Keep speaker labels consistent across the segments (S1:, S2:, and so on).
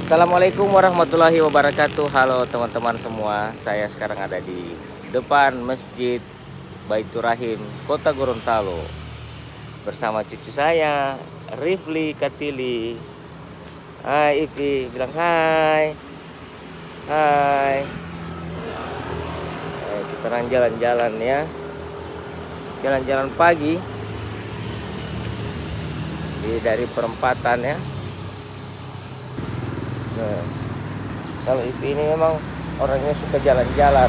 S1: Assalamualaikum warahmatullahi wabarakatuh. Halo teman-teman semua. Saya sekarang ada di depan Masjid Baitur Rahim, Kota Gorontalo, bersama cucu saya, Rifli Katili. Hai Ivi, bilang hai. Hai. Kita jalan-jalan ya. Jalan-jalan pagi dari perempatan ya. Nah, kalau Ivi ini memang orangnya suka jalan-jalan.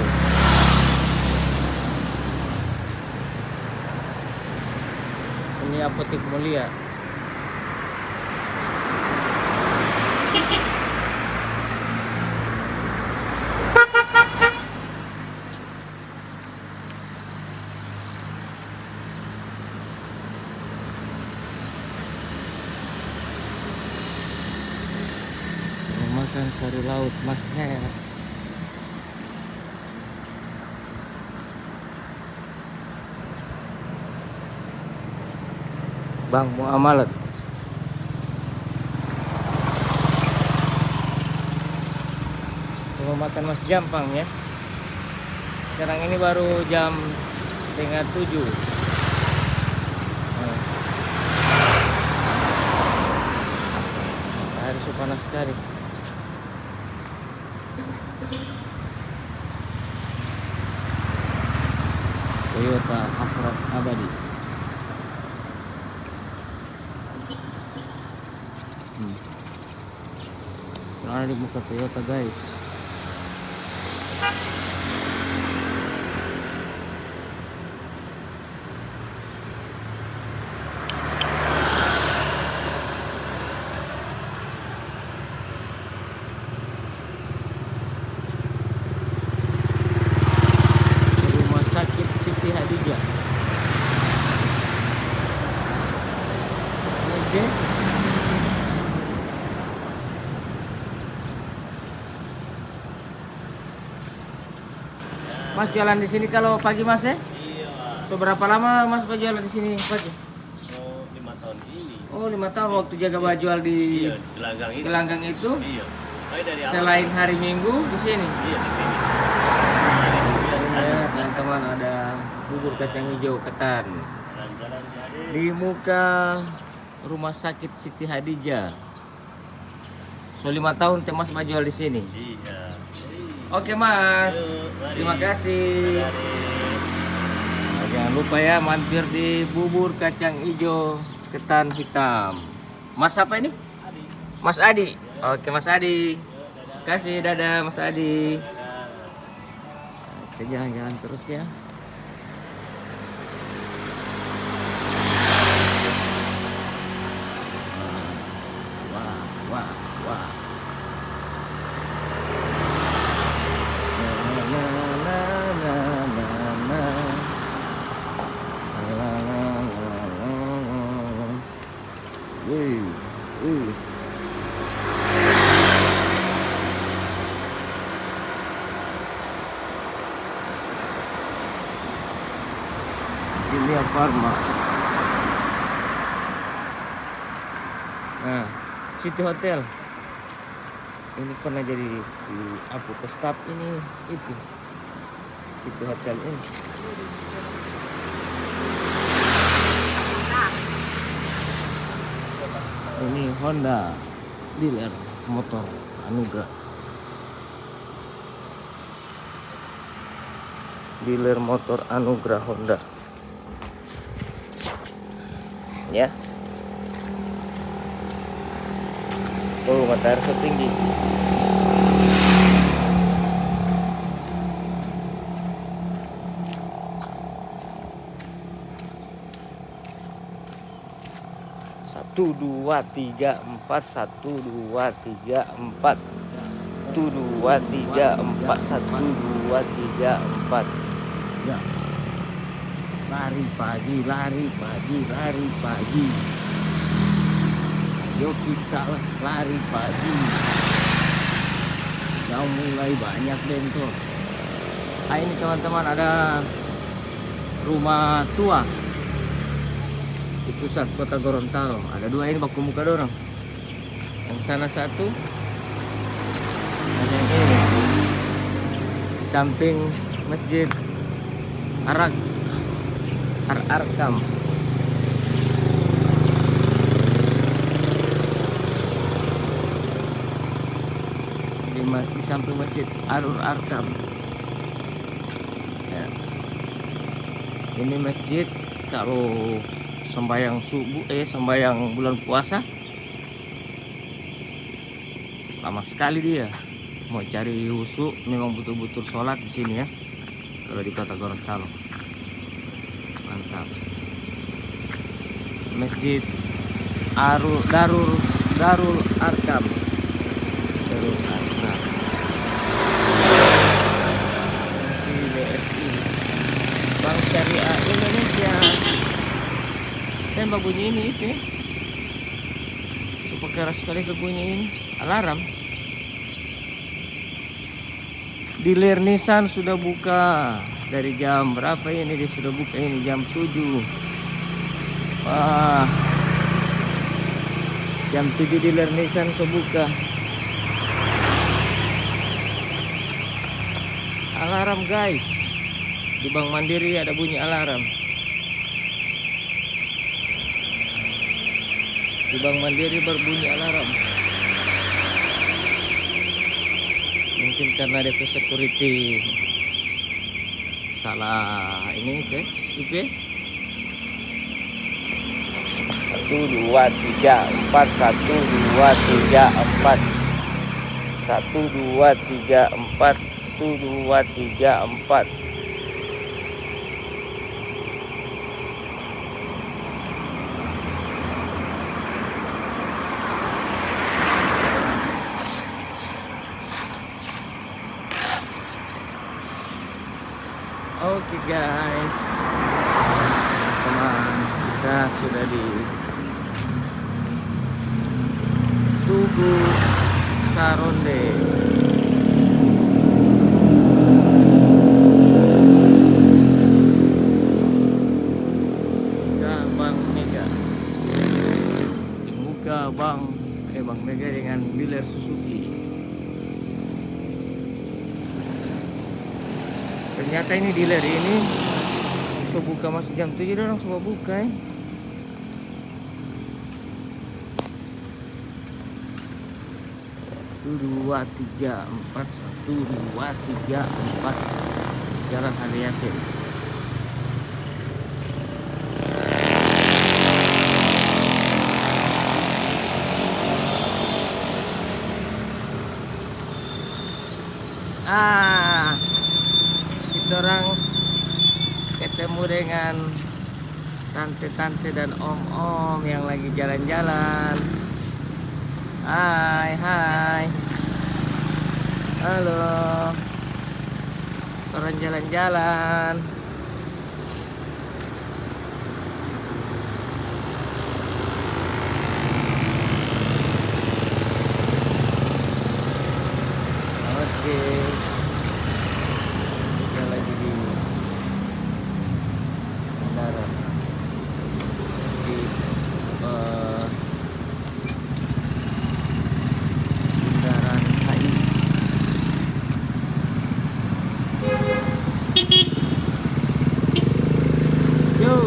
S1: Ini apotek mulia. Makan sari laut Mas Her. Bang Muamalat. Mau makan Mas Jampang ya. Sekarang ini baru jam 6:30. Hari panas sekali. Toyota Afrod Abadi. Ada di muka Toyota guys. Rumah sakit Siti Hadijah. Oke. Mas jualan di sini kalau pagi Mas ya?
S2: Iya.
S1: Seberapa lama Mas jualan di sini pagi?
S2: Oh, 5 tahun ini.
S1: Oh 5 tahun waktu jaga jual di
S2: Iya, di gelanggang itu.
S1: gelanggang itu.
S2: Iya. Saya dari awal.
S1: Selain hari Minggu di sini.
S2: Iya, di sini.
S1: Ya teman-teman, ada bubur kacang hijau ketan
S2: Jalan-jalan jadi.
S1: di muka Rumah Sakit Siti Hadijah. So 5 tahun teh Mas jual di sini.
S2: Iya.
S1: Oke Mas, terima kasih. Nah, jangan lupa ya mampir di bubur kacang hijau ketan hitam. Mas apa ini?
S2: Adi.
S1: Mas Adi. Oke Mas Adi. Terima kasih, dadah Mas Adi. Kita jalan-jalan terus ya. Wah, wah, wah. Na, na, na, na, na, na. La, la, la, la, la. Wih, wih. Ini Farma. Nah, City Hotel. Ini pernah jadi di Abu Staf ini itu. City Hotel ini. Ini Honda dealer motor Anugrah. Dealer motor Anugrah Honda. Ya. Oh, matahari setinggi. Satu dua tiga empat, 1 2 3 4, 1 2 3 4, 1 2 3 4. Ya. Lari pagi, lari pagi, lari pagi. Ayo kita lari pagi. Sudah mulai banyak bentor. Nah, ini teman-teman ada rumah tua di pusat kota Gorontalo. Ada dua ini baku muka dorong. Yang sana satu, Dan yang ini di samping Masjid Ar-Arkam. Di samping Masjid Ar-Arkam. Ya. Ini masjid kalau sembahyang subuh, sembahyang bulan puasa lama sekali dia. Mau cari husu memang betul-betul sholat di sini ya. Kalau di Kota Gorontalo, mantap. Masjid Darul Arkam. Darul Arkam. Masih BSI, Bank Syariah Indonesia. Tembak bunyi ini itu. Super keras sekali ke bunyi ini. Alarm. Dealer Nissan sudah buka dari jam berapa ini? Dia sudah buka ini jam 7. Wah, jam 7 dealer Nissan sudah buka. Alarm guys, di Bank Mandiri ada bunyi alarm. Di Bank Mandiri berbunyi alarm. Mungkin karena dia ke security salah ini ke IP 1 2 3 4 1 2 3 4 1 2 3 4 1 2 3 4. Oke guys, teman kita sudah di Tugu Saronde. Bang Mega di muka Bang Mega dengan dealer Suzuki. Ternyata ini dealer ini sudah buka masih jam 7, orang sudah buka ya. Dua tiga empat 1 2 3 4 Jalan Hari Yasin. Kita orang ketemu dengan tante-tante dan om-om yang lagi jalan-jalan. Hai, halo, orang jalan-jalan. Oke, kita lagi di bandara di bundaran HI. Yo.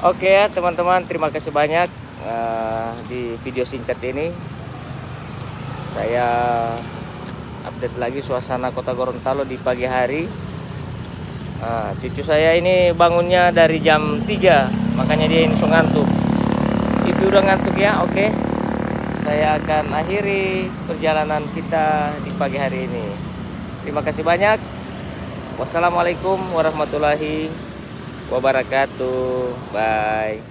S1: Oke ya teman-teman, terima kasih banyak di video singkat ini. Saya update lagi suasana Kota Gorontalo di pagi hari. Cucu saya ini bangunnya dari jam 3, makanya dia ini ngantuk. Ibu udah ngantuk ya, oke. Saya akan akhiri perjalanan kita di pagi hari ini. Terima kasih banyak. Wassalamualaikum warahmatullahi wabarakatuh. Bye.